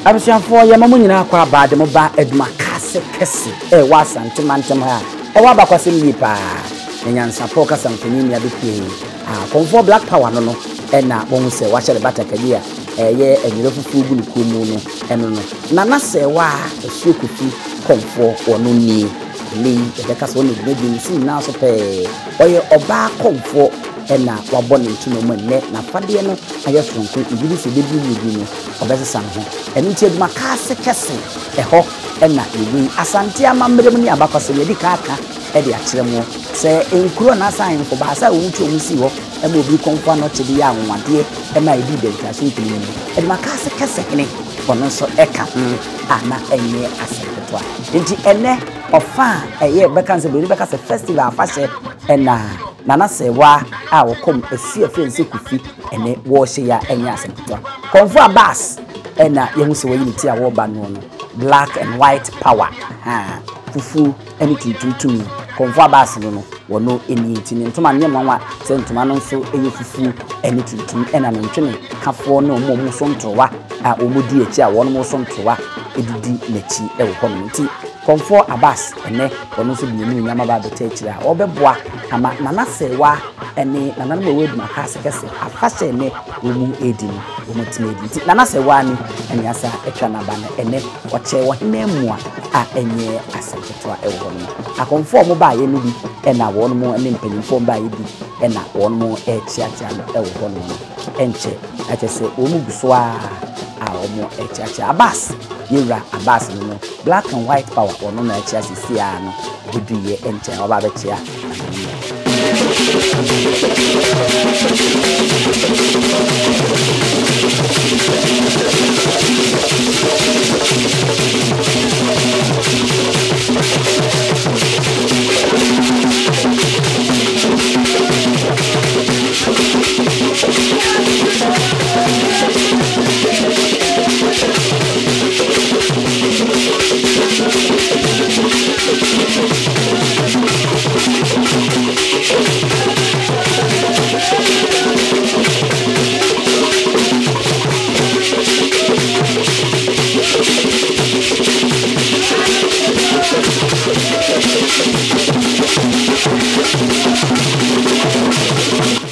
Abusuafo ya mamu nyina kwa baade mo ba Adumakase kese wa Asante mantem ha wa bakwase mlipa NYANSAPO kasa mfanyini ya bepie Okomfo black power no na won se wa hyere batakadi ye enyere fufu gu nkumu no eno no na na se wa Asuo Kofi Okomfo wono ni de kasa wono bi si na so pe oye oba Okomfo na wabone ntino mo ne na fade no ayefronko ibili se bebi no obesesa ho eni ti Adumakase kese ho na ebi Asante amamrem ni abakwase yedi kaka de akire mo se enkuro na asan fo ba sa wutu omusi ho e mo bi konfa no chede ya anwade na ebi de ntaso nkini Adumakase kese ne ono so eka ana enye asepetwa nti ene ofa eye beka nse bi beka se festival afase na nana sewa a wokom Asuo Films Kofi ene wo hye ya enye asepetwa konfo abas na yehu se wayi ti a wo ba no black and white power fufu ene tuntum konfo abas no wono eni ti ne ntoma ne manwa se ntoma no so eye fufu ene tuntum ena no ntwene kafo no mo so ntowa a omodi echi a wono mo so ntowa edidi nachi e wo kono nti konfo abas ene wono so bienu nyama ba beta echi a obeboa ama nana sewa ene Nananom we Adumakase kese afashe ene omu edi no omu timedi nti nana sewa ni ene asa etwa na ba ene oche wo hemua a enye asepetwa e wo no akonfo mo ba ye no bi ena wono mo ene mpanimfo ba ye bi ena wono mo echiatia no e wo no enche achese omu guswa a omo echiatia abas yura abas no black and white power wono na echiatia sia no oduye enche oba bechia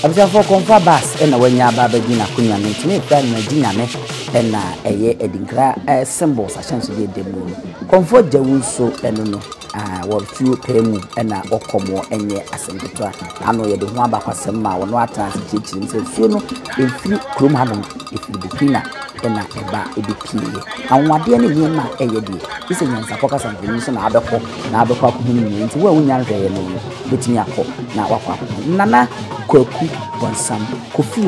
Abisafo konfa bas na wanya baba gina kunya ntime fa na gina ne na eye edinkra symbols Ashanti de demu konfo jawunso eno no wortu pemu na okomo enye asempetwa ano ye de ho abakwasem ma wono atan chichiri nse suo no efiri krom hanom efiri bikina na eba ebipie anwade ne nyema eye de ise NYANSAPO kasa mfini so na abekọ akụhụ ni nti wo wunya nhwe no betimi akọ na wakọ nana kwaku bonsam Kofi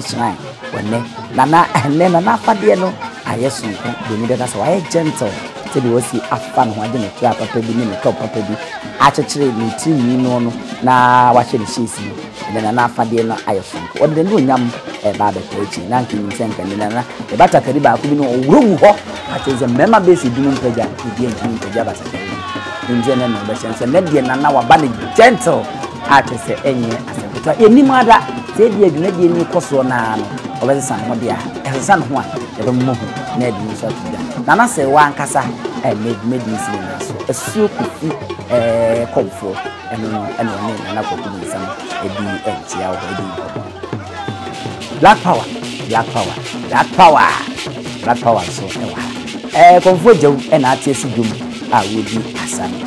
shrine wone nana afade no ayeso nko beni de kasa waye gentle te de wasi afa no ade ne tua papa bi ne top papa bi achechire ni timi no na wahye ne shesi no nana afade no ayeso nko ode no nyam ba be techi na nkin senka ni nana e bata kariba akubi no owuru ho ateze mema besi dunu mpaja idi nkin mpaja bata nje na no be sense na de nana wa ba ne gentle atese enye asempetwa enim ada se de adwuna de ni koso na no obese san ho de a esan ho a e be mo na de ni so tuda nana se wa ankasa medicine na so Asuo Kofi Okomfo eno ne nana Kofi nsam ebi entia wo ebi black power so ewa konfo jew na atiesi dum a wodi asane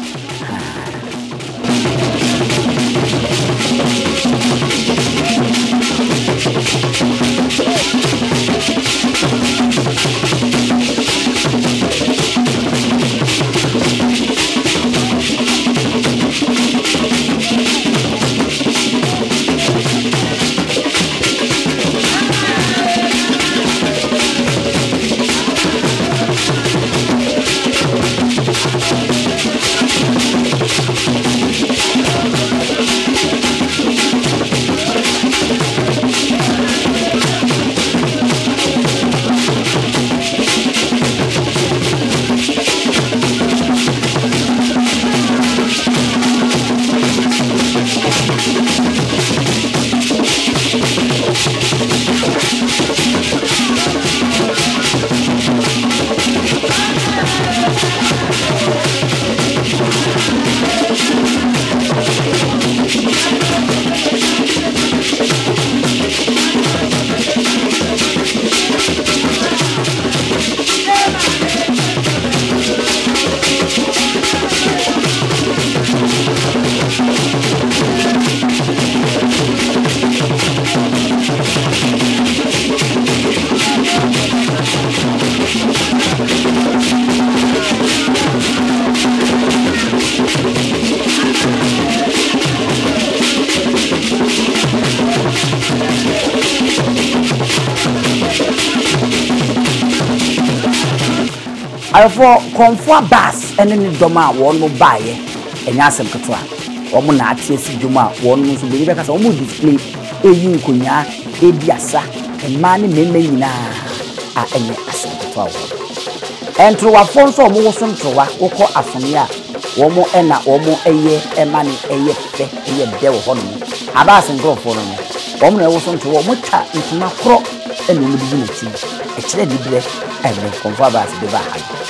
ayofo konfo bas ene ni doma wo no baaye enya asem keto a omo na atie si dwuma wo no so be ka so omo display eyi nkonya ediasa emma ne memme nyina a enye asem keto a wo entro fonso omo wo so ntrowa wokọ asome a wo mo ena wo mo eye emma ne eye fe eye de wo ho no aba asem grofo no omo na wo so ntrowa mo ta ntuma kro ene omo di na ti e kire di bre ene konfo bas de ba ha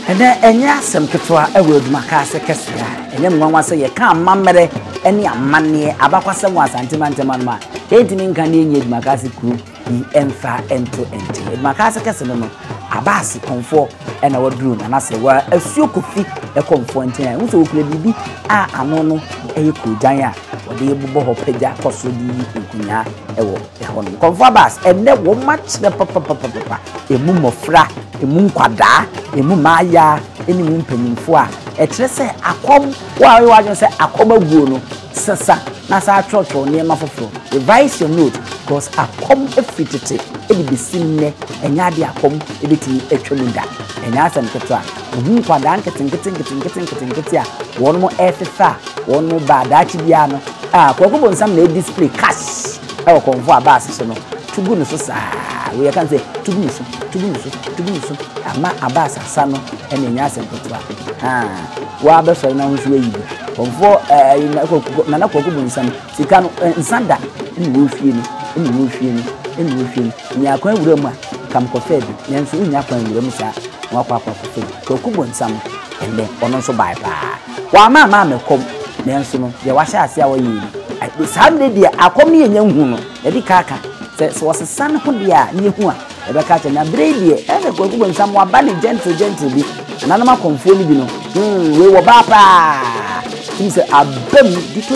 ene enya asem ketwa ewe Adumakase kese ya enya mwanwa se ye ka mamere ene amane abakwasem Asante mantema ma entimi nka ne enye Adumakase kru yi emfa ento enti Adumakase kese no abasi konfo ena wadru na se wa Asuo Kofi Okomfo enti na nso okure bibi a ano no eye kujan a wode yebubo ho pagya koso di nkunya ewo eho no konfo abas ene wo match na papa emu mofra emu nkwada emu maya eni mu mpanyimfo a ekire se akom wa wadwo se akom aguo no sesa na sa trotro ne mafoforo revise your note because akom efitete ebi besinne enya de akom ebetini etwemunda enya asem ketwa ohu kwada nkete a won mo efefa won mo ba dachi bia no kwakubo nsam na display cash e konfo abase so no tugu no so saa we can say tugu no so ama abase asa no enya asem ketwa wa abeso na nso ayi konfo na kwakubo nsam sika no nsanda ni wo fie ni nya akwan wura mu a kam kofe bi nyanso nya akwan wura mu sa wakwa kofe kwakubo nsam ende ono so bai pa wa ma mekom nyanso no ye wahya ase a wo yi Sunday dia akom ye nya hu no ye di kaka se wosesa no ho dia ne hu a e be ka cha na bredi e na kwakubo nsam wa ba ne gentle bi nanoma konfo ni bi no we wo ba pa se abem dito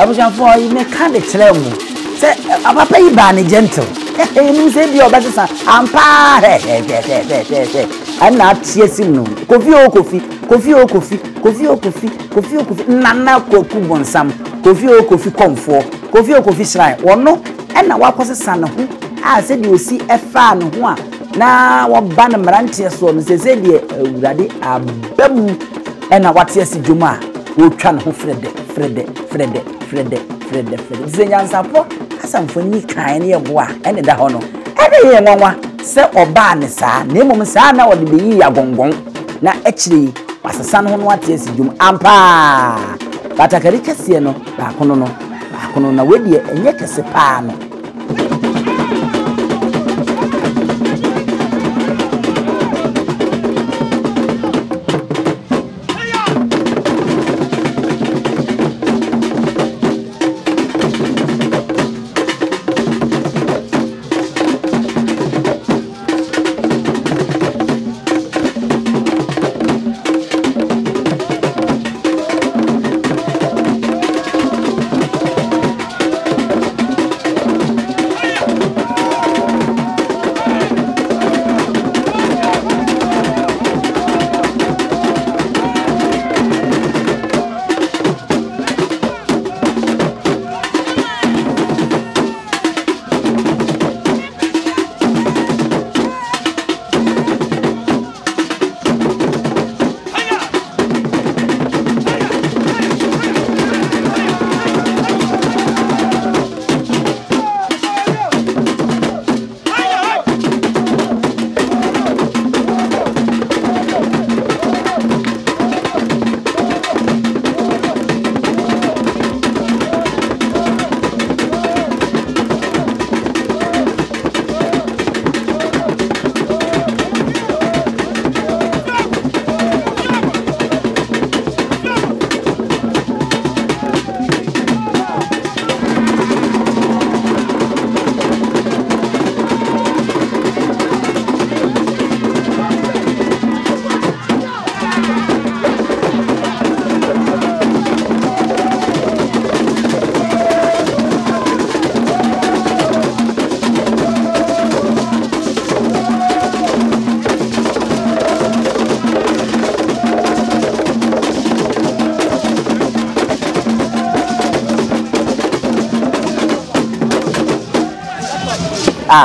abujanfo yi me ka de kire mu se papa yi ba ne gentle enu se bi obasesa ampa ana tiesim no kofi nana kwakubo nsam kofi konfo kofi shrine wono ana wakosesa ne ho a se de osi efa ne ho a na wo ba ne mrantie so no se de awurade abam ana watiesi dwuma wo twa ne ho frede NYANSAPO asamfoni kan ne yeboa ene da ho no ene ye nwanwa se oba ne saa na emom saa na wode be yi agongon na ekire wasesa no ho no atiesi dwum ampa batakari kese no ba kono na wedie enye kese pa no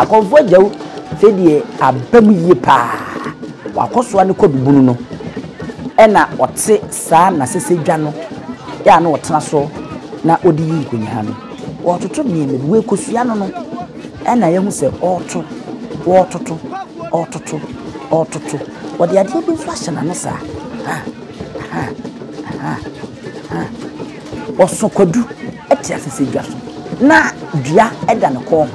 Okomfo jaw fedie abam yie pa wakoso ane kodubunu no ena ote saa na sesedwa no ya na otena so na odi yi nkonya no wototo ne we kosua no ena ye hu se ototo wodi ade bi nso ahye na no saa osokodu eti asesedwa so na dua eda ne ko ho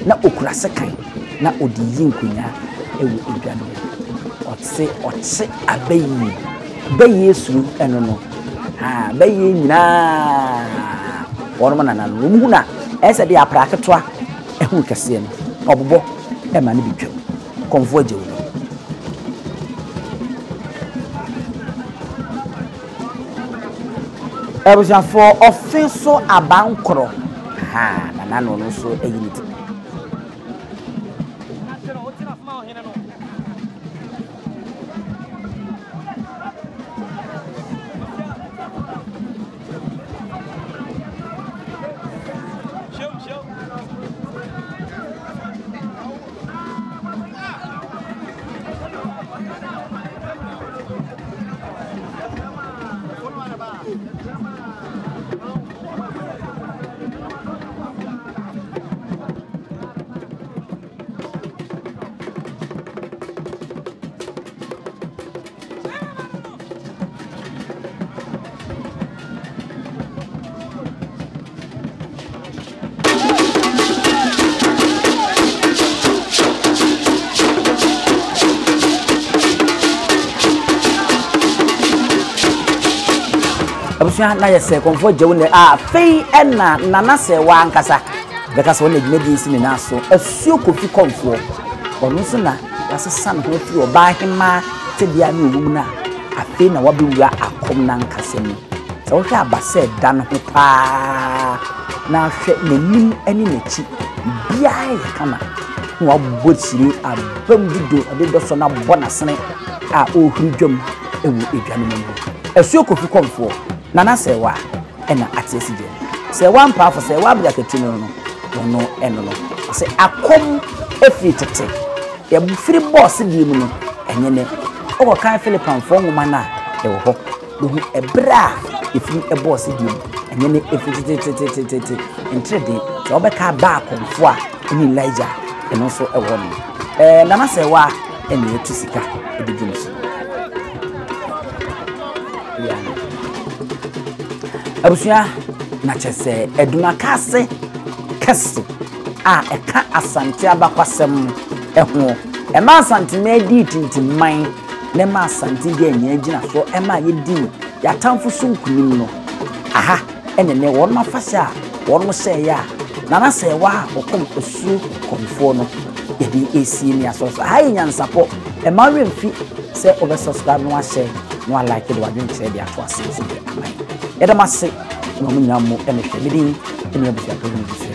na okura sekan na odi yi nkonya ewu edwa no otse abayi Yesu eno no bayi nyina wono na mu na ese de apraketoa ehu kese no obobo e ma ne bitwam Okomfo ajewu ebuja for offenso abankro Nananom no so eyiniti na yese Okomfo jewu ne fei ena nana Serwa ankasa bekasa wona dwumedi isi ne naso Asuo Kofi Komfo onu so na yasesa no fi oba hema tebia ne owum na afei na wabewura akom na ankasa ni so wo hwe abase da no ho pa na hwe nanim ani nachi bia ye kama wa botsiri abam dido adedo so na bonasene ohuru dwam ewu edwane mu Asuo Kofi Komfo Nana Serwa ena atesije Serwa mpafo Serwa abjaketino no eno no se akom efi tete ya bufiri boss di mu no enye ne o kan Philipan fo nwoma na e wo ho do ebra efi boss di mu enye ne efi tete entrede so obeka ba akomfo a ni Elijah eno so e wo no Nana Serwa ena etusika edidi no Abusia na chese Adumakase kese eka Asante abakwasem eho ema Asante na edi tintiman na ma Asante de anya gina so ema yedi ya tamfo sunkunim no ene won mafasha won mo se ya Nana Serwa Okomfo Komfo no yedi esi ni aso NYANSAPO ema remfi se obesubscribe no ahye no like do adwen kire dia to ase amai Edamase no munyamu emehwemidi eni abusia ko ni bise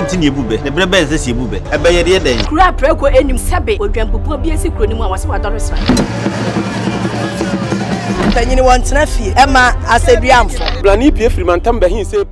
nti ne ebube ne bre be se ebube ebe ye de den kura preko enim sebe odwampopo bi esi kuro ni mu a wase wadoro sra tanyini won tena fie ema aseduamfo blani pie firi mantam be hin se